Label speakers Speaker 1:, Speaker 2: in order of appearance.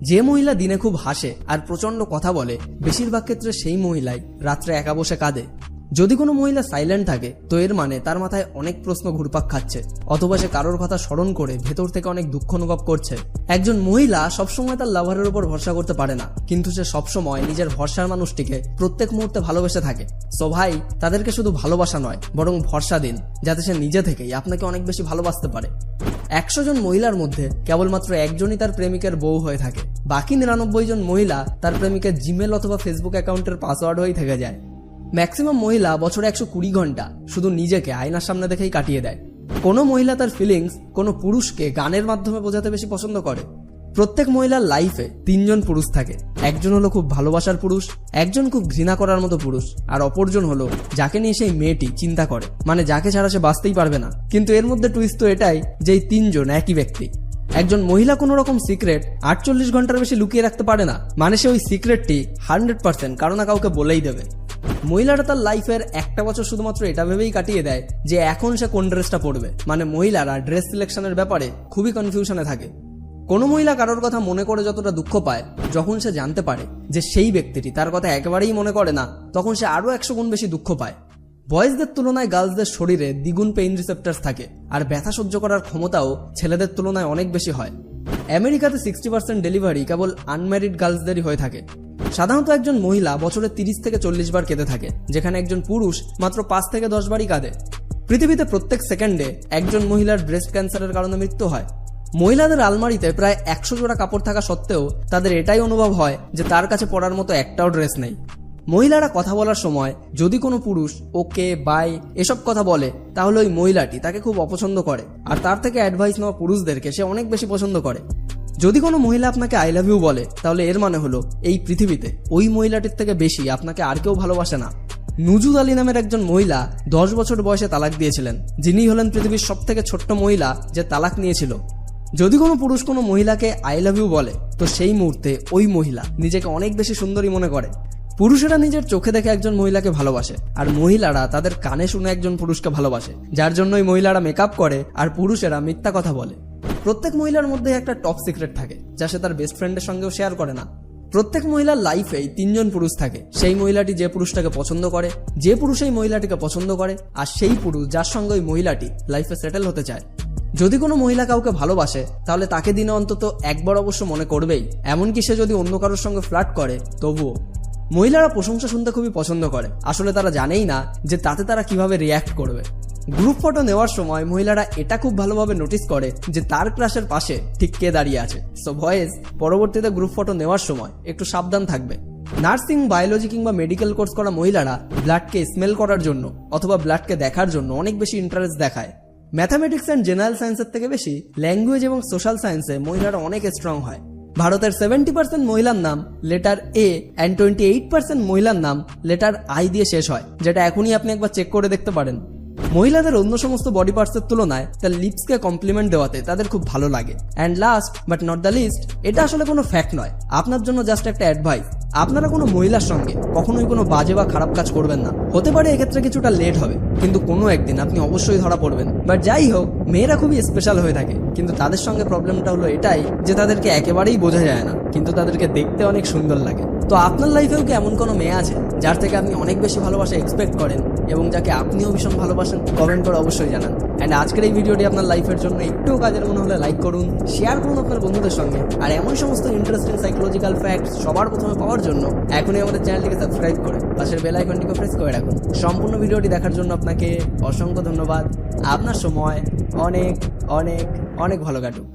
Speaker 1: যে মহিলা দিনে খুব হাসে আর প্রচন্ড কথা বলে, বেশিরভাগ ক্ষেত্রে সেই মহিলাই রাত্রে একা বসে কাঁদে। যদি কোনো মহিলা সাইলেন্ট থাকে, তো এর মানে তার মাথায় অনেক প্রশ্ন ঘুরপাক খাচ্ছে, অথবা সে কারোর কথা স্মরণ করে ভেতর থেকে অনেক দুঃখ অনুভব করছে। একজন মহিলা সবসময় তার লাভারের উপর ভরসা করতে পারে না, কিন্তু সে সবসময় নিজের ভরসার মানুষটিকে প্রত্যেক মুহূর্তে ভালোবেসে থাকে। সো ভাই, তাদেরকে শুধু ভালোবাসা নয়, বরং ভরসা দিন, যাতে সে নিজে থেকেই আপনাকে অনেক বেশি ভালোবাসতে পারে। 100 জন মহিলার মধ্যে কেবলমাত্র একজনই তার প্রেমিকের বউ হয়ে থাকে। বাকি 99 জন মহিলা তার প্রেমিকের জিমেল অথবা ফেসবুক অ্যাকাউন্টের পাসওয়ার্ড হয়েই থেকে যায়। ম্যাক্সিমাম মহিলা বছরে 120 ঘন্টা শুধু নিজেকে আয়নার সামনে দেখেই কাটিয়ে দেয়। কোনো মহিলা তার ফিলিংস কোনো পুরুষকে গানের মাধ্যমে বোঝাতে বেশি পছন্দ করে। প্রত্যেক মহিলার লাইফে 3 জন পুরুষ থাকে। একজন হলো খুব ভালোবাসার পুরুষ, একজন খুব ঘৃণা করার মতো পুরুষ, আর অপরজন হলো যাকে নিয়ে সেই মেয়েটি চিন্তা করে, মানে যাকে ছাড়া সে বাঁচতেই পারবে না। কিন্তু এর মধ্যে টুইস্ট তো এটাই যে এই 3 জন একই ব্যক্তি। একজন মহিলা কোনো রকম সিক্রেট 48 ঘন্টার বেশি লুকিয়ে রাখতে পারে না, মানে সে ওই সিক্রেটটি 100% কারো না কাউকে বলেই দেবে। মহিলারা তার লাইফের একটা বছর শুধুমাত্র এটা ভেবেই কাটিয়ে দেয় যে এখন সে কোন ড্রেসটা পরবে, মানে মহিলারা ড্রেস সিলেকশনের ব্যাপারে খুবই কনফিউশনে থাকে। কোনো মহিলা কারোর কথা মনে করে যতটা দুঃখ পায়, যখন সে জানতে পারে যে সেই ব্যক্তিটি তার কথা একেবারেই মনে করে না, তখন সে আরো 100 গুণ বেশি দুঃখ পায়। বয়েজদের তুলনায় গার্লসদের শরীরে দ্বিগুণ পেইন রিসেপ্টরস থাকে, আর ব্যথা সহ্য করার ক্ষমতাও ছেলেদের তুলনায় অনেক বেশি হয়। আমেরিকাতে 60% ডেলিভারি কেবল আনম্যারিড গার্লসদেরই হয়ে থাকে। সাধারণত একজন মহিলা বছরে 30 থেকে 40 বার কেঁদে থাকে, যেখানে একজন পুরুষ মাত্র 5 থেকে 10 বারই কাঁদে। পৃথিবীতে প্রত্যেক সেকেন্ডে একজন মহিলার ব্রেস্ট ক্যান্সারের কারণে মৃত্যু হয়। মহিলাদের আলমারিতে প্রায় 100 জোড়া কাপড় থাকা সত্ত্বেও তাদের এটাই অনুভব হয় যে তার কাছে পরার মতো একটাও ড্রেস নেই। মহিলারা কথা বলার সময় যদি কোনো পুরুষ ওকে, বাই এসব কথা বলে, তাহলে ওই মহিলাটি তাকে খুব অপছন্দ করে, আর তার থেকে অ্যাডভাইস নেওয়া পুরুষদেরকে সে অনেক বেশি পছন্দ করে। যদি কোনো মহিলা আপনাকে আই লাভ ইউ বলে, তাহলে এর মানে হলো এই পৃথিবীতে ওই মহিলাটির থেকে বেশি আপনাকে আর কেউ ভালোবাসে না। নুজুদ আলী নামের একজন মহিলা 10 বছর বয়সে তালাক দিয়েছিলেন, যিনি হলেন পৃথিবীর সবথেকে ছোট্ট মহিলা যে তালাক নিয়েছিল। যদি কোনো পুরুষ কোনো মহিলাকে আই লাভ ইউ বলে, তো সেই মুহূর্তে ওই মহিলা নিজেকে অনেক বেশি সুন্দরী মনে করে। পুরুষেরা নিজের চোখে দেখে একজন মহিলাকে ভালোবাসে, আর মহিলারা তাদের কানে শুনে একজন পুরুষকে ভালোবাসে, যার জন্যই মহিলারা মেকআপ করে আর পুরুষেরা মিথ্যা কথা বলে। প্রত্যেক মহিলার মধ্যে একটা টপ সিক্রেট থাকে, যা সে তার বেস্ট ফ্রেন্ডের সঙ্গেও শেয়ার করে না। প্রত্যেক মহিলার লাইফেই 3 জন পুরুষ থাকে। সেই মহিলাটি যে পুরুষটাকে পছন্দ করে, যে পুরুষ এই মহিলাটিকে পছন্দ করে, আর সেই পুরুষ যার সঙ্গে ওই মহিলাটি লাইফে সেটেল হতে চায়। যদি কোনো মহিলা কাউকে ভালোবাসে, তাহলে তাকে দিনে অন্তত একবার অবশ্য মনে করবেই, এমনকি সে যদি অন্য কারোর সঙ্গে ফ্লার্ট করে তবুও। মহিলারা প্রশংসা শুনতে খুবই পছন্দ করে, আসলে তারা জানেই না যে তাতে তারা কিভাবে রিয়্যাক্ট করবে। গ্রুপ ফটো নেওয়ার সময় মহিলারা এটা খুব ভালোভাবে নোটিস করে যে তার ক্রাশের পাশে ঠিক কে দাঁড়িয়ে আছে। সো বয়েজ, পরবর্তীতে গ্রুপ ফটো নেওয়ার সময় একটু সাবধান থাকবে। নার্সিং, বায়োলজি কিংবা মেডিকেল কোর্স করা মহিলারা ব্লাডকে স্মেল করার জন্য অথবা ব্লাডকে দেখার জন্য অনেক বেশি ইন্টারেস্ট দেখায়। ম্যাথামেটিক্স অ্যান্ড জেনারেল সায়েন্সের থেকে বেশি ল্যাঙ্গুয়েজ এবং সোশ্যাল সায়েন্সে মহিলারা অনেক স্ট্রং হয়। ভারতের 70% মহিলার নাম লেটার এ অ্যান্ড 28% মহিলার নাম লেটার আই দিয়ে শেষ হয়, যেটা এখনই আপনি একবার চেক করে দেখতে পারেন। মহিলাদের অন্য সমস্ত বডি পার্টসের তুলনায় তার লিপসকে কমপ্লিমেন্ট দেওয়াতে তাদের খুব ভালো লাগে। And last but not the least, এটা আসলে কোনো ফ্যাক্ট নয়, আপনার জন্য জাস্ট একটা অ্যাডভাইস। আপনারা কোনো মহিলার সঙ্গে কখনোই কোনো বাজে বা খারাপ কাজ করবেন না। হতে পারে এক্ষেত্রে কিছুটা লেট হবে, কিন্তু কোনো একদিন আপনি অবশ্যই ধরা পড়বেন। বাট যাই হোক, মেয়েরা খুবই স্পেশাল হয়ে থাকে, কিন্তু তাদের সঙ্গে প্রবলেমটা হলো এটাই যে তাদেরকে একেবারেই বোঝা যায় না, কিন্তু তাদেরকে দেখতে অনেক সুন্দর লাগে। তো আপনার লাইফেও কি এমন কোনো মেয়ে আছে যার থেকে আপনি অনেক বেশি ভালোবাসা এক্সপেক্ট করেন এবং যাকে আপনিও ভীষণ ভালোবাসেন? কমেন্ট করে অবশ্যই জানান। অ্যান্ড আজকের এই ভিডিওটি আপনার লাইফের জন্য একটু কাজের মনে হলে লাইক করুন, শেয়ার করুন আপনার বন্ধুদের সঙ্গে। আর এমন সমস্ত ইন্টারেস্টিং সাইকোলজিক্যাল ফ্যাক্টস সবার প্রথমে পাওয়ার জন্য এখনই আমাদের চ্যানেলটিকে সাবস্ক্রাইব করে পাশের বেল আইকনটিকে প্রেস করে রাখুন। সম্পূর্ণ ভিডিওটি দেখার জন্য আপনাকে অসংখ্য ধন্যবাদ। আপনার সময় অনেক অনেক অনেক ভালো কাটুক।